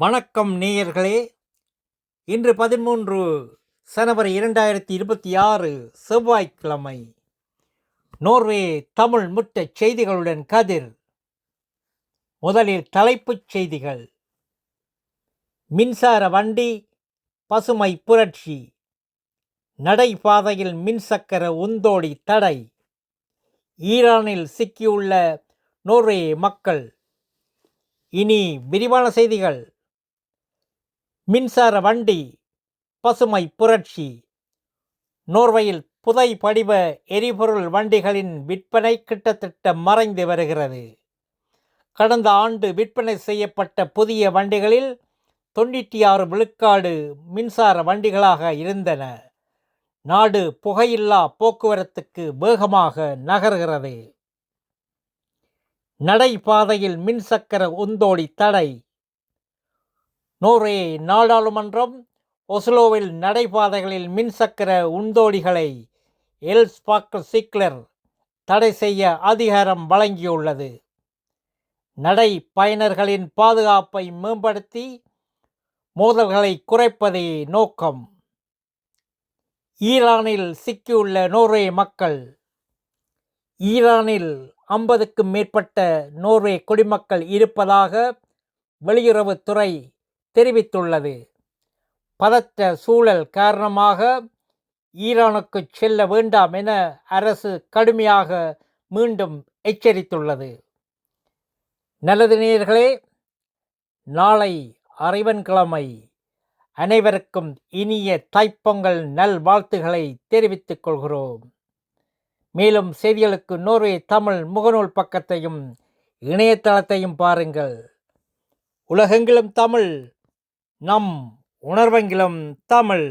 வணக்கம் நேயர்களே. இன்று 13 ஜனவரி 2026 செவ்வாய்க்கிழமை. நோர்வே தமிழ் முற்றச் செய்திகளுடன் கதிர். முதலில் தலைப்புச் செய்திகள். மின்சார வண்டி பசுமை புரட்சி. நடைபாதையில் மின்சக்கர உந்தோடி தடை. ஈரானில் சிக்கியுள்ள நோர்வே மக்கள். இனி விரிவான செய்திகள். மின்சார வண்டி பசுமை புரட்சி. நோர்வேயில் புதை படிவ எரிபொருள் வண்டிகளின் விற்பனை கிட்டத்தட்ட மறைந்து வருகிறது. கடந்த ஆண்டு விற்பனை செய்யப்பட்ட புதிய வண்டிகளில் 96 விழுக்காடு மின்சார வண்டிகளாக இருந்தன. நாடு புகையில்லா போக்குவரத்துக்கு வேகமாக நகர்கிறது. நடைபாதையில் மின்சக்கர உந்தோடி தடை. நோர்வே நாடாளுமன்றம் ஒஸ்லோவில் நடைபாதைகளில் மின்சக்கர உந்தோடிகளை எல்ஸ்பாக்கர் தடை செய்ய அதிகாரம் வழங்கியுள்ளது. நடை பயனர்களின் பாதுகாப்பை மேம்படுத்தி மோதல்களை குறைப்பதே நோக்கம். ஈரானில் சிக்கியுள்ள நோர்வே மக்கள். ஈரானில் 50க்கும் மேற்பட்ட நோர்வே குடிமக்கள் இருப்பதாக வெளியுறவுத்துறை தெரிவித்துள்ளது. பதற்ற சூழல் காரணமாக ஈரானுக்கு செல்ல வேண்டாம் என அரசு கடுமையாக மீண்டும் எச்சரித்துள்ளது. நல்லது நேயர்களே, நாளை இறைவன்கிழமை. அனைவருக்கும் இனிய தைப்பொங்கல் நல்வாழ்த்துக்களை தெரிவித்துக் கொள்கிறோம். மேலும் செய்திகளுக்கு நோர்வே தமிழ் முகநூல் பக்கத்தையும் இணையதளத்தையும் பாருங்கள். உலகெங்கிலும் தமிழ், நம் உணர்வெங்கிலும் தமிழ்.